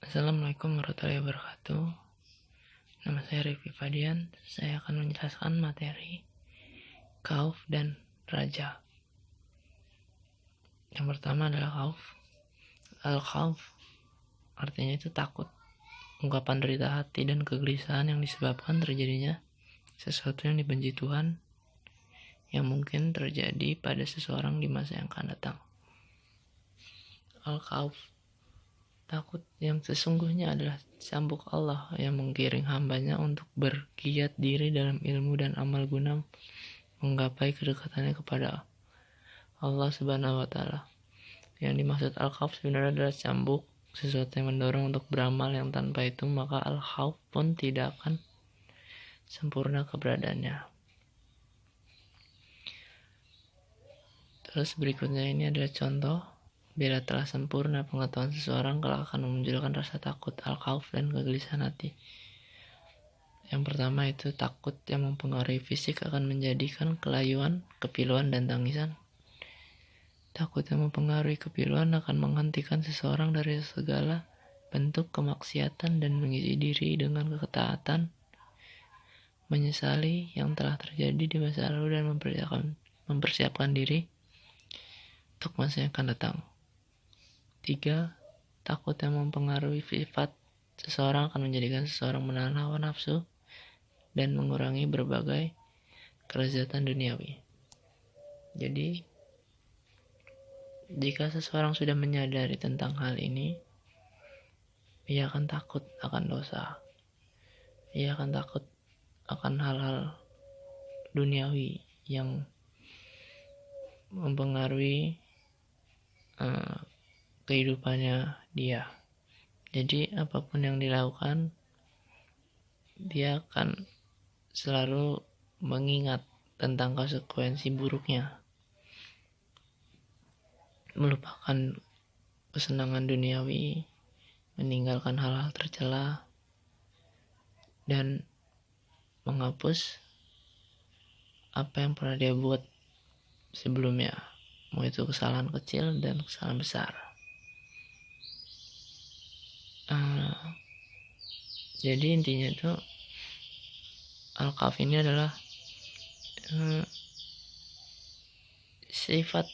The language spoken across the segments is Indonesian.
Assalamualaikum warahmatullahi wabarakatuh. Nama saya Rifki Fadian. Saya akan menjelaskan materi khauf dan raja. Yang pertama adalah khauf. Al-khauf artinya itu takut, ungkapan derita hati dan kegelisahan yang disebabkan terjadinya sesuatu yang dibenci Tuhan yang mungkin terjadi pada seseorang di masa yang akan datang. Al-khauf, takut yang sesungguhnya adalah cambuk Allah yang menggiring hambanya untuk bergiat diri dalam ilmu dan amal guna menggapai kedekatannya kepada Allah Subhanahu wa Ta'ala. Yang dimaksud al-khauf sebenarnya adalah cambuk, sesuatu yang mendorong untuk beramal yang tanpa itu maka al-khauf pun tidak akan sempurna keberadaannya. Terus berikutnya ini adalah contoh. Bila telah sempurna pengetahuan seseorang, kelak akan memunculkan rasa takut, al-khauf, dan kegelisahan hati. Yang pertama itu takut yang mempengaruhi fisik akan menjadikan kelayuan, kepiluan, dan tangisan. Takut yang mempengaruhi kepiluan akan menghentikan seseorang dari segala bentuk kemaksiatan dan mengisi diri dengan ketaatan, menyesali yang telah terjadi di masa lalu dan mempersiapkan diri untuk masa yang akan datang. 3. Takut yang mempengaruhi sifat seseorang akan menjadikan seseorang menahan hawa nafsu dan mengurangi berbagai kelezatan duniawi. Jadi, jika seseorang sudah menyadari tentang hal ini, ia akan takut akan dosa. Ia akan takut akan hal-hal duniawi yang mempengaruhi kehidupannya dia. Jadi apapun yang dilakukan, dia akan selalu mengingat tentang konsekuensi buruknya, melupakan kesenangan duniawi, meninggalkan hal-hal tercela, dan menghapus apa yang pernah dia buat sebelumnya, mau itu kesalahan kecil dan kesalahan besar. Jadi intinya itu al-khauf ini adalah sifat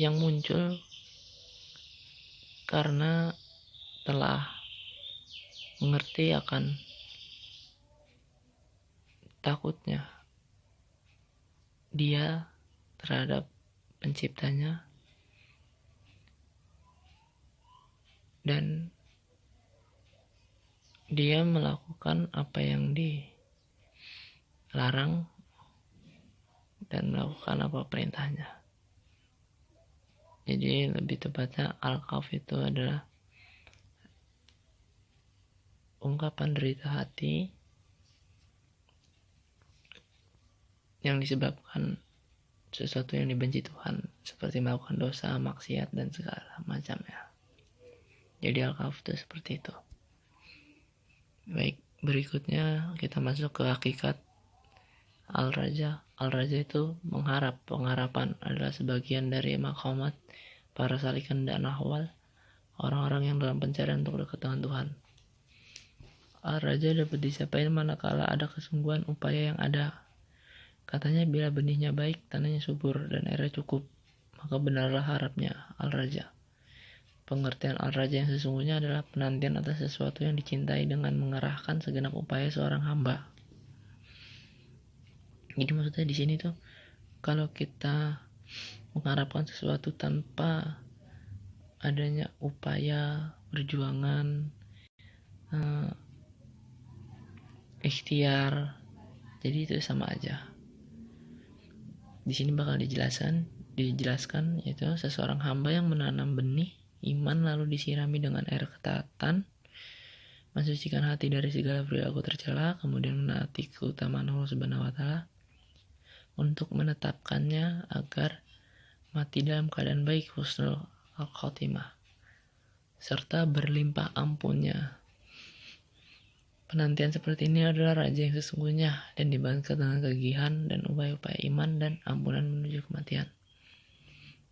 yang muncul karena telah mengerti akan takutnya dia terhadap penciptanya dan dia melakukan apa yang dilarang dan melakukan apa perintahnya. Jadi lebih tepatnya al-khauf itu adalah ungkapan derita hati yang disebabkan sesuatu yang dibenci Tuhan, seperti melakukan dosa, maksiat, dan segala macamnya. Jadi al-khauf itu seperti itu. Baik, berikutnya kita masuk ke hakikat al-raja. Al-raja itu mengharap. Pengharapan adalah sebagian dari maqamat para salikan dan ahwal, orang-orang yang dalam pencarian untuk dekat dengan Tuhan. Al-raja dapat dicapai manakala ada kesungguhan upaya yang ada. Katanya bila benihnya baik, tanahnya subur, dan airnya cukup, maka benarlah harapnya al-raja. Pengertian al-raja yang sesungguhnya adalah penantian atas sesuatu yang dicintai dengan mengerahkan segenap upaya seorang hamba. Jadi maksudnya di sini tuh, kalau kita mengharapkan sesuatu tanpa adanya upaya, perjuangan, ikhtiar, jadi itu sama aja. Di sini bakal dijelaskan yaitu seseorang hamba yang menanam benih iman lalu disirami dengan air ketaatan, mensucikan hati dari segala perilaku tercela, kemudian menaati keutamaan Allah Subhanahu wa Ta'ala untuk menetapkannya agar mati dalam keadaan baik, husnul al-khotimah, serta berlimpah ampunnya. Penantian seperti ini adalah raja yang sesungguhnya dan dibangkitkan dengan kegigihan dan upaya-upaya iman dan ampunan menuju kematian.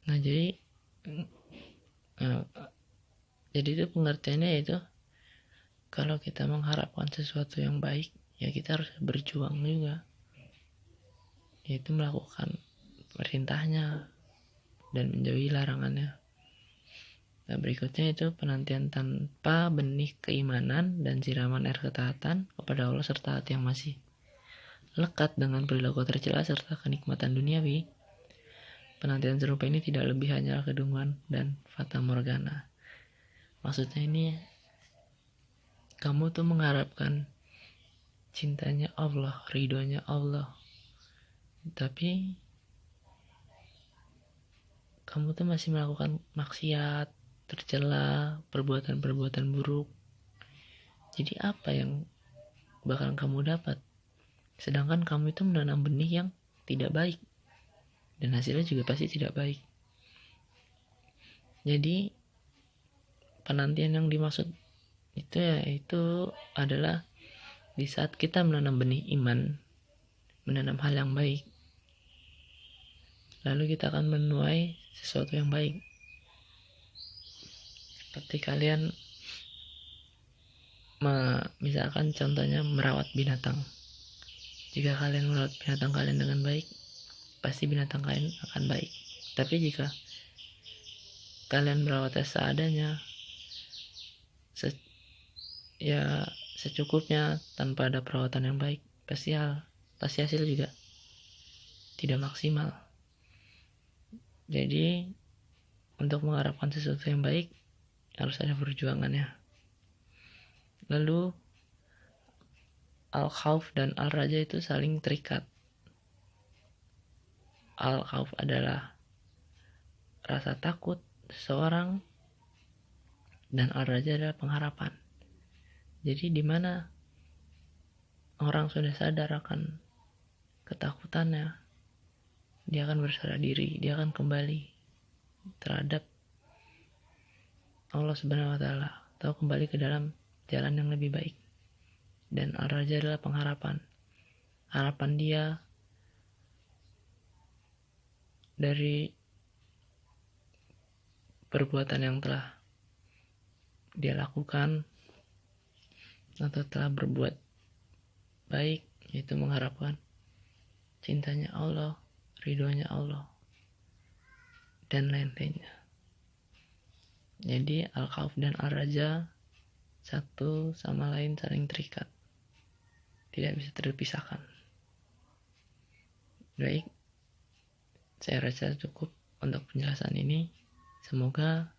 Nah, jadi Jadi itu pengertiannya yaitu kalau kita mengharapkan sesuatu yang baik, ya kita harus berjuang juga, yaitu melakukan perintahnya dan menjauhi larangannya. Nah, berikutnya itu penantian tanpa benih keimanan dan siraman air ketaatan kepada Allah serta hati yang masih lekat dengan perilaku tercela serta kenikmatan duniawi. Penantian serupa ini tidak lebih hanyalah kedunguan dan fata morgana. Maksudnya ini kamu tuh mengharapkan cintanya Allah, ridhonya Allah, tapi kamu tuh masih melakukan maksiat, tercela, perbuatan-perbuatan buruk. Jadi apa yang bakal kamu dapat? Sedangkan kamu itu menanam benih yang tidak baik, dan hasilnya juga pasti tidak baik. Jadi penantian yang dimaksud itu yaitu adalah di saat kita menanam benih iman, menanam hal yang baik, lalu kita akan menuai sesuatu yang baik. Seperti kalian misalkan contohnya merawat binatang. Jika kalian merawat binatang kalian dengan baik, pasti binatang kalian akan baik. Tapi jika kalian merawatnya seadanya, secukupnya tanpa ada perawatan yang baik, pasti hasil juga tidak maksimal. Jadi untuk mengharapkan sesuatu yang baik harus ada perjuangannya. Lalu al-khauf dan al-raja itu saling terikat. Al-khauf adalah rasa takut seseorang dan al-raja adalah pengharapan. Jadi di mana orang sudah sadar akan ketakutannya, dia akan berserah diri, dia akan kembali terhadap Allah Subhanahu wa taala atau kembali ke dalam jalan yang lebih baik. Dan al-raja adalah pengharapan. Harapan dia dari perbuatan yang telah dia lakukan atau telah berbuat baik, yaitu mengharapkan cintanya Allah, ridhonya Allah, dan lain-lainnya. Jadi al-khauf dan al-raja satu sama lain saling terikat, tidak bisa terpisahkan. Baik, saya rasa cukup untuk penjelasan ini. Semoga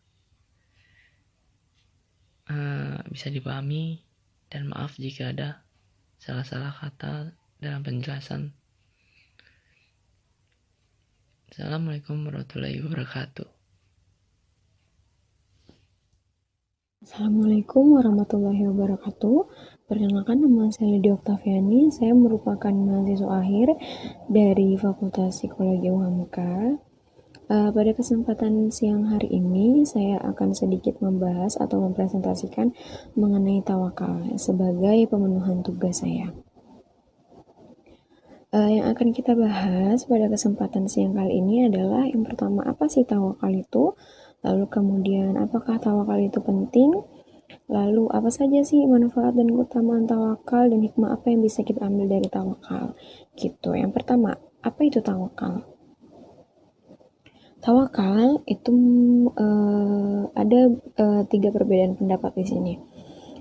bisa dipahami, dan maaf jika ada salah-salah kata dalam penjelasan. Assalamualaikum warahmatullahi wabarakatuh. Assalamualaikum warahmatullahi wabarakatuh. Perkenalkan, nama saya Lydia Oktaviani. Saya merupakan mahasiswa akhir dari Fakultas Psikologi UHAMKA. Pada kesempatan siang hari ini, saya akan sedikit membahas atau mempresentasikan mengenai tawakal sebagai pemenuhan tugas saya. Yang akan kita bahas pada kesempatan siang kali ini adalah yang pertama, apa sih tawakal itu? Lalu kemudian, apakah tawakal itu penting? Lalu apa saja sih manfaat dan keutamaan tawakal dan hikmah apa yang bisa kita ambil dari tawakal? Gitu. Yang pertama, apa itu tawakal? Tawakal itu ada 3 perbedaan pendapat di sini.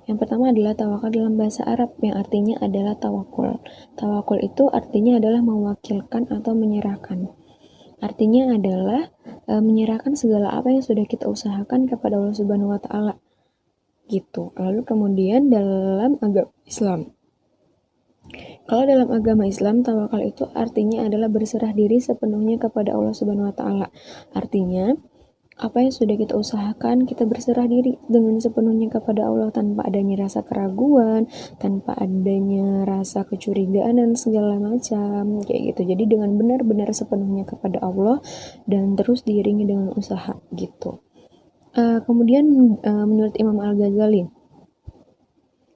Yang pertama adalah tawakal dalam bahasa Arab yang artinya adalah tawakul. Tawakul itu artinya adalah mewakilkan atau menyerahkan. Artinya adalah menyerahkan segala apa yang sudah kita usahakan kepada Allah Subhanahu wa taala. Gitu. Lalu kemudian dalam agama Islam, kalau dalam agama Islam, tawakal itu artinya adalah berserah diri sepenuhnya kepada Allah Subhanahu wa taala. Artinya, apa yang sudah kita usahakan, kita berserah diri dengan sepenuhnya kepada Allah tanpa adanya rasa keraguan, tanpa adanya rasa kecurigaan dan segala macam kayak gitu. Jadi dengan benar-benar sepenuhnya kepada Allah dan terus diiringi dengan usaha gitu. Kemudian menurut Imam Al-Ghazali,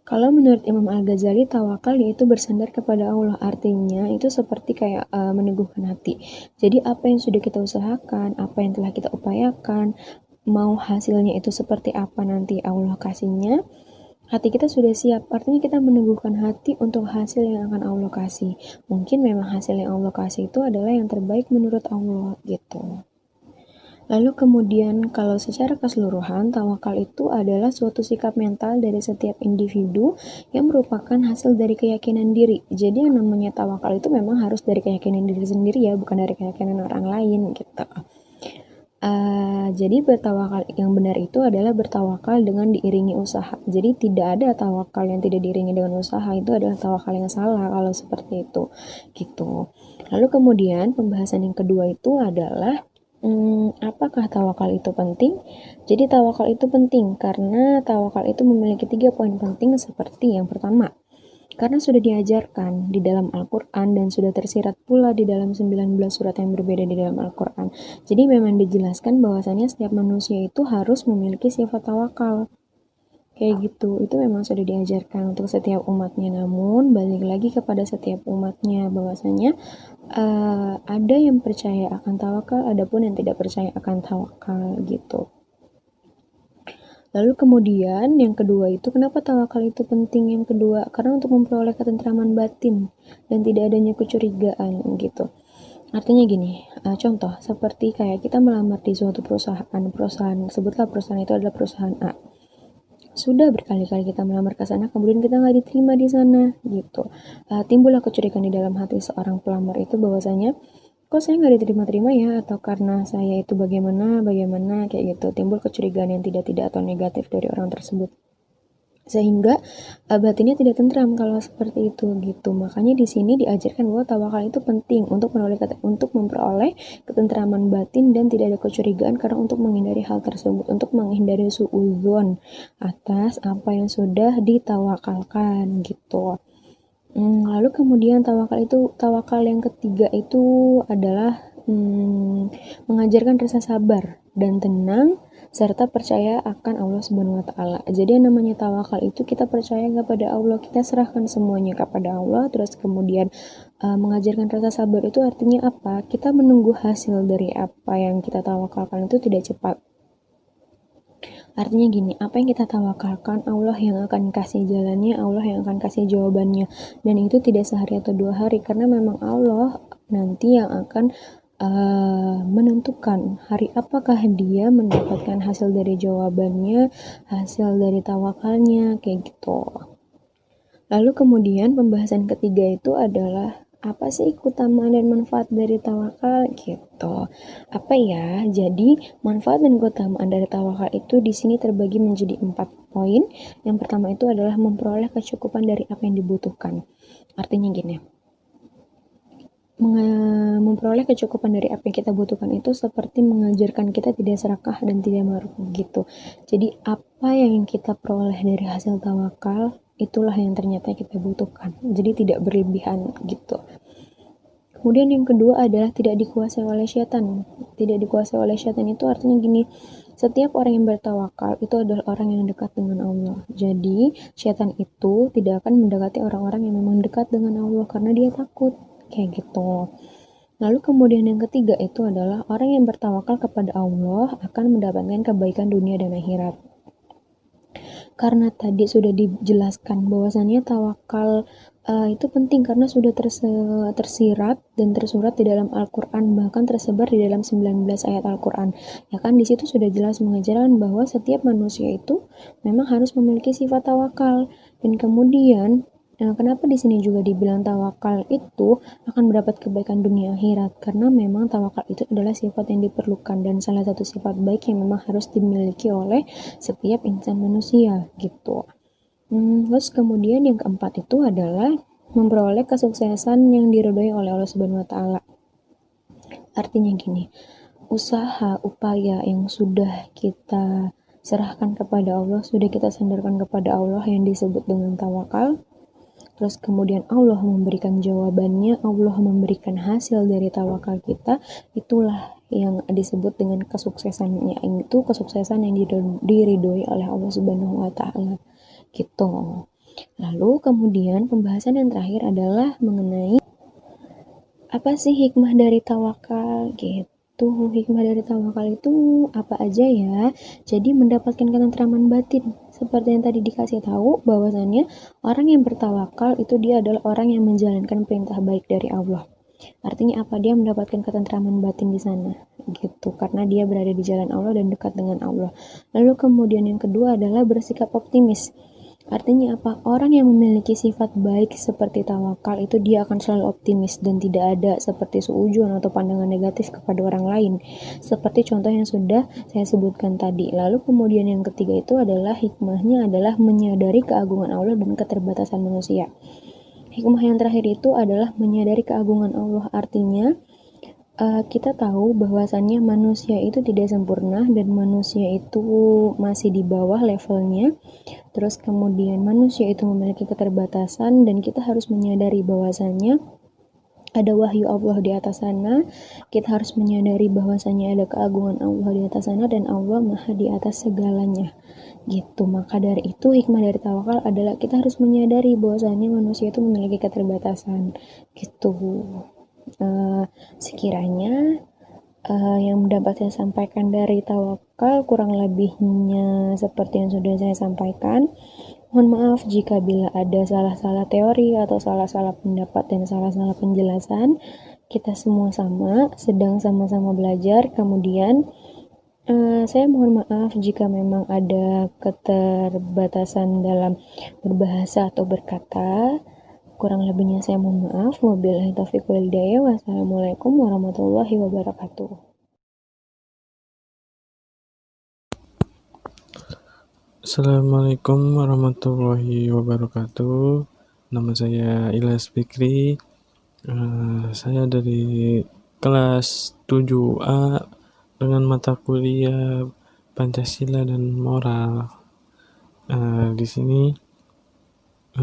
kalau menurut Imam Al-Ghazali, tawakal yaitu bersandar kepada Allah. Artinya itu seperti kayak meneguhkan hati. Jadi apa yang sudah kita usahakan, apa yang telah kita upayakan, mau hasilnya itu seperti apa nanti Allah kasihnya, hati kita sudah siap. Artinya kita meneguhkan hati untuk hasil yang akan Allah kasih. Mungkin memang hasil yang Allah kasih itu adalah yang terbaik menurut Allah gitu. Lalu kemudian kalau secara keseluruhan, tawakal itu adalah suatu sikap mental dari setiap individu yang merupakan hasil dari keyakinan diri. Jadi yang namanya tawakal itu memang harus dari keyakinan diri sendiri ya, bukan dari keyakinan orang lain gitu. Jadi bertawakal yang benar itu adalah bertawakal dengan diiringi usaha. Jadi tidak ada tawakal yang tidak diiringi dengan usaha, itu adalah tawakal yang salah kalau seperti itu gitu. Lalu kemudian pembahasan yang kedua itu adalah apakah tawakal itu penting? Jadi tawakal itu penting karena tawakal itu memiliki 3 poin penting seperti yang pertama, karena sudah diajarkan di dalam Al-Quran dan sudah tersirat pula di dalam 19 surat yang berbeda di dalam Al-Quran. Jadi memang dijelaskan bahwasannya setiap manusia itu harus memiliki sifat tawakal. Kayak gitu, itu memang sudah diajarkan untuk setiap umatnya. Namun balik lagi kepada setiap umatnya bahwasanya ada yang percaya akan tawakal, adapun yang tidak percaya akan tawakal gitu. Lalu kemudian yang kedua itu kenapa tawakal itu penting? Yang kedua karena untuk memperoleh ketentraman batin dan tidak adanya kecurigaan gitu. Artinya gini, contoh seperti kayak kita melamar di suatu perusahaan sebutlah perusahaan itu adalah perusahaan A. Sudah berkali-kali kita melamar ke sana, kemudian kita nggak diterima di sana gitu. Timbullah kecurigaan di dalam hati seorang pelamar itu bahwasanya kok saya nggak diterima-terima ya, atau karena saya itu bagaimana kayak gitu. Timbul kecurigaan yang tidak atau negatif dari orang tersebut, sehingga batinnya tidak tentram kalau seperti itu gitu. Makanya di sini diajarkan bahwa tawakal itu penting untuk memperoleh ketentraman batin dan tidak ada kecurigaan, karena untuk menghindari hal tersebut, untuk menghindari suudzon atas apa yang sudah ditawakalkan gitu. Lalu kemudian tawakal yang ketiga itu adalah mengajarkan rasa sabar dan tenang serta percaya akan Allah Subhanahu wa taala. Jadi yang namanya tawakal itu kita percaya kepada Allah, kita serahkan semuanya kepada Allah, terus kemudian mengajarkan rasa sabar itu artinya apa? Kita menunggu hasil dari apa yang kita tawakalkan itu tidak cepat. Artinya gini, apa yang kita tawakalkan, Allah yang akan kasih jalannya, Allah yang akan kasih jawabannya. Dan itu tidak sehari atau 2 hari, karena memang Allah nanti yang akan menentukan hari apakah dia mendapatkan hasil dari jawabannya, hasil dari tawakalnya, kayak gitu. Lalu kemudian pembahasan ketiga itu adalah apa sih keutamaan dan manfaat dari tawakal gitu. Apa ya? Jadi manfaat dan keutamaan dari tawakal itu di sini terbagi menjadi 4 poin. Yang pertama itu adalah memperoleh kecukupan dari apa yang dibutuhkan. Artinya gini, memperoleh kecukupan dari apa yang kita butuhkan itu seperti mengajarkan kita tidak serakah dan tidak merugi gitu. Jadi apa yang kita peroleh dari hasil tawakal itulah yang ternyata kita butuhkan. Jadi tidak berlebihan gitu. Kemudian yang kedua adalah tidak dikuasai oleh syaitan. Tidak dikuasai oleh syaitan itu artinya gini, setiap orang yang bertawakal itu adalah orang yang dekat dengan Allah. Jadi syaitan itu tidak akan mendekati orang-orang yang memang dekat dengan Allah karena dia takut. Kayak gitu. Lalu kemudian yang ketiga itu adalah orang yang bertawakal kepada Allah akan mendapatkan kebaikan dunia dan akhirat. Karena tadi sudah dijelaskan bahwasannya tawakal itu penting karena sudah tersirat dan tersurat di dalam Al-Quran, bahkan tersebar di dalam 19 ayat Al-Quran. Ya kan, di situ sudah jelas mengajarkan bahwa setiap manusia itu memang harus memiliki sifat tawakal. Dan kemudian kenapa di sini juga dibilang tawakal itu akan mendapat kebaikan dunia akhirat? Karena memang tawakal itu adalah sifat yang diperlukan dan salah satu sifat baik yang memang harus dimiliki oleh setiap insan manusia gitu. Terus kemudian yang keempat itu adalah memperoleh kesuksesan yang diridhoi oleh Allah Subhanahu wa taala. Artinya gini, usaha, upaya yang sudah kita serahkan kepada Allah, sudah kita sandarkan kepada Allah yang disebut dengan tawakal. Terus kemudian Allah memberikan jawabannya, Allah memberikan hasil dari tawakal kita, itulah yang disebut dengan kesuksesannya. Itu kesuksesan yang diridhoi oleh Allah Subhanahu wa taala. Gitu. Lalu kemudian pembahasan yang terakhir adalah mengenai apa sih hikmah dari tawakal gitu. Gitu, hikmah dari tawakal itu apa aja ya? Jadi mendapatkan ketentraman batin. Seperti yang tadi dikasih tahu bahwasannya orang yang bertawakal itu dia adalah orang yang menjalankan perintah baik dari Allah. Artinya apa? Dia mendapatkan ketentraman batin di sana gitu karena dia berada di jalan Allah dan dekat dengan Allah. Lalu kemudian yang kedua adalah bersikap optimis. Artinya apa? Orang yang memiliki sifat baik seperti tawakal itu dia akan selalu optimis dan tidak ada seperti suudzon atau pandangan negatif kepada orang lain. Seperti contoh yang sudah saya sebutkan tadi. Lalu kemudian yang ketiga itu adalah hikmahnya adalah menyadari keagungan Allah dan keterbatasan manusia. Hikmah yang terakhir itu adalah menyadari keagungan Allah. Artinya kita tahu bahwasannya manusia itu tidak sempurna dan manusia itu masih di bawah levelnya. Terus kemudian manusia itu memiliki keterbatasan dan kita harus menyadari bahwasannya ada wahyu Allah di atas sana. Kita harus menyadari bahwasannya ada keagungan Allah di atas sana dan Allah Maha di atas segalanya. Gitu. Maka dari itu hikmah dari tawakal adalah kita harus menyadari bahwasannya manusia itu memiliki keterbatasan. Gitu. Sekiranya yang dapat saya sampaikan dari tawakal kurang lebihnya seperti yang sudah saya sampaikan. Mohon maaf jika bila ada salah-salah teori atau salah-salah pendapat dan salah-salah penjelasan. Kita semua sedang sama-sama belajar. Kemudian saya mohon maaf jika memang ada keterbatasan dalam berbahasa atau berkata. Kurang lebihnya saya mohon maaf. Wabillahi taufiq wal hidayah. Wassalamualaikum warahmatullahi wabarakatuh. Assalamualaikum warahmatullahi wabarakatuh. Nama saya Ilyas Fikri. Saya dari kelas 7A dengan mata kuliah Pancasila dan Moral. Di sini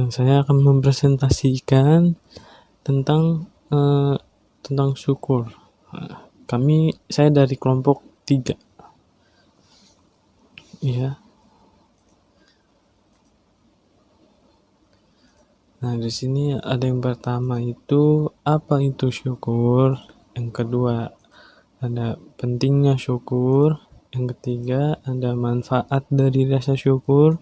saya akan mempresentasikan tentang syukur. Saya dari kelompok 3. Ya. Nah, di sini ada yang pertama itu apa itu syukur, yang kedua ada pentingnya syukur, yang ketiga ada manfaat dari rasa syukur,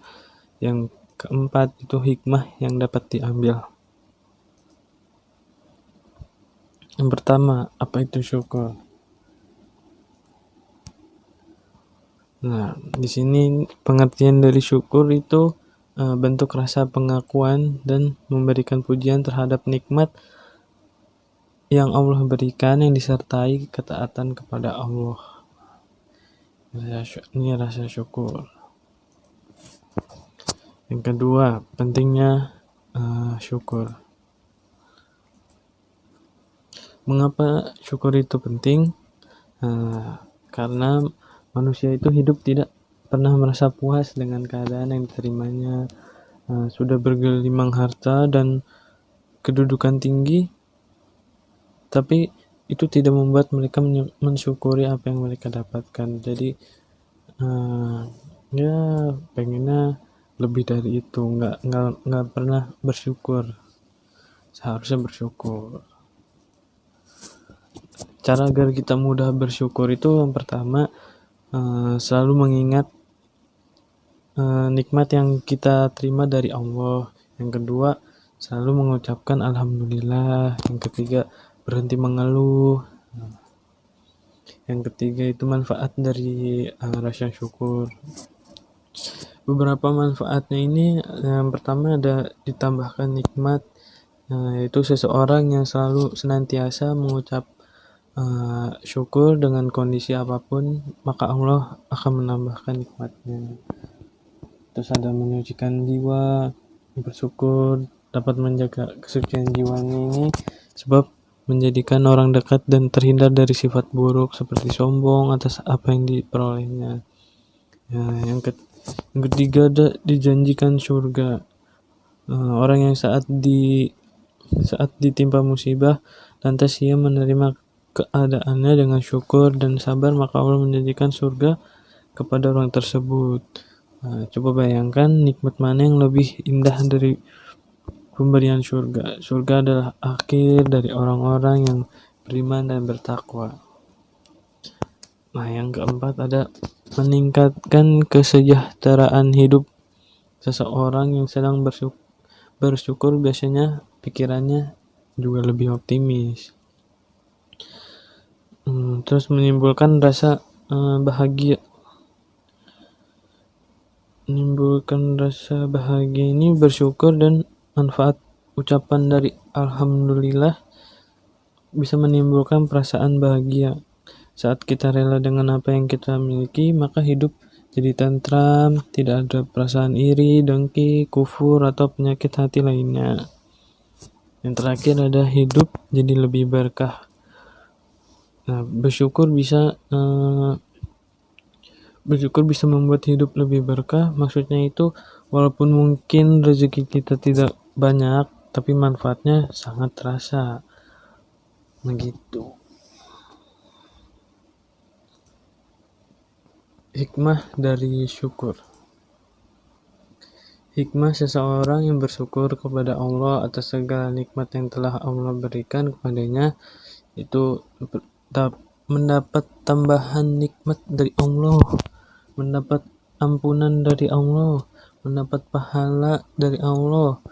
yang keempat itu hikmah yang dapat diambil. Yang pertama, apa itu syukur? Nah, di sini pengertian dari syukur itu bentuk rasa pengakuan dan memberikan pujian terhadap nikmat yang Allah berikan yang disertai ketaatan kepada Allah. Ini rasa syukur. Yang kedua, pentingnya syukur. Mengapa syukur itu penting? Karena manusia itu hidup tidak pernah merasa puas dengan keadaan yang diterimanya. Sudah bergelimang harta dan kedudukan tinggi, tapi itu tidak membuat mereka mensyukuri apa yang mereka dapatkan. Jadi ya pengennya lebih dari itu, nggak pernah bersyukur. Seharusnya bersyukur. Cara agar kita mudah bersyukur itu yang pertama selalu mengingat nikmat yang kita terima dari Allah. Yang kedua selalu mengucapkan alhamdulillah. Yang ketiga berhenti mengeluh. Yang ketiga itu manfaat dari rasa syukur. Beberapa manfaatnya ini yang pertama ada ditambahkan nikmat, yaitu seseorang yang selalu senantiasa mengucap syukur dengan kondisi apapun, maka Allah akan menambahkan nikmatnya. Terus ada menyucikan jiwa, bersyukur dapat menjaga kesucian jiwanya ini sebab menjadikan orang dekat dan terhindar dari sifat buruk seperti sombong atas apa yang diperolehnya. Yang ketiga ada dijanjikan surga. Orang yang saat ditimpa musibah lantas ia menerima keadaannya dengan syukur dan sabar, maka Allah menjanjikan surga kepada orang tersebut. Coba bayangkan nikmat mana yang lebih indah dari pemberian surga. Surga adalah akhir dari orang-orang yang beriman dan bertakwa. Nah, yang keempat ada meningkatkan kesejahteraan hidup. Seseorang yang sedang bersyukur biasanya pikirannya juga lebih optimis. Terus menimbulkan rasa bahagia. Menimbulkan rasa bahagia ini bersyukur dan manfaat ucapan dari alhamdulillah bisa menimbulkan perasaan bahagia. Saat kita rela dengan apa yang kita miliki, maka hidup jadi tentram, tidak ada perasaan iri, dengki, kufur, atau penyakit hati lainnya. Yang terakhir ada hidup jadi lebih berkah. Nah, bersyukur bisa membuat hidup lebih berkah. Maksudnya itu walaupun mungkin rezeki kita tidak banyak, tapi manfaatnya sangat terasa. Begitu. Hikmah dari syukur. Hikmah seseorang yang bersyukur kepada Allah atas segala nikmat yang telah Allah berikan kepadanya itu mendapat tambahan nikmat dari Allah, mendapat ampunan dari Allah, mendapat pahala dari Allah,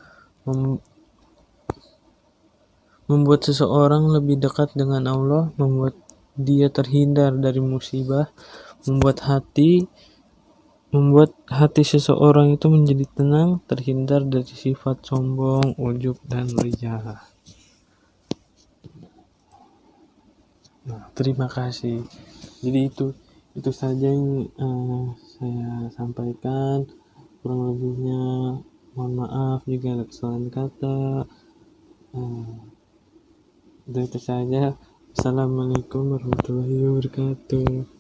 membuat seseorang lebih dekat dengan Allah, membuat dia terhindar dari musibah, membuat hati seseorang itu menjadi tenang, terhindar dari sifat sombong, ujub, dan riya. Nah, terima kasih. Jadi itu saja yang saya sampaikan. Kurang lebihnya mohon maaf jika ada kesalahan kata. Itu saja. Assalamualaikum warahmatullahi wabarakatuh.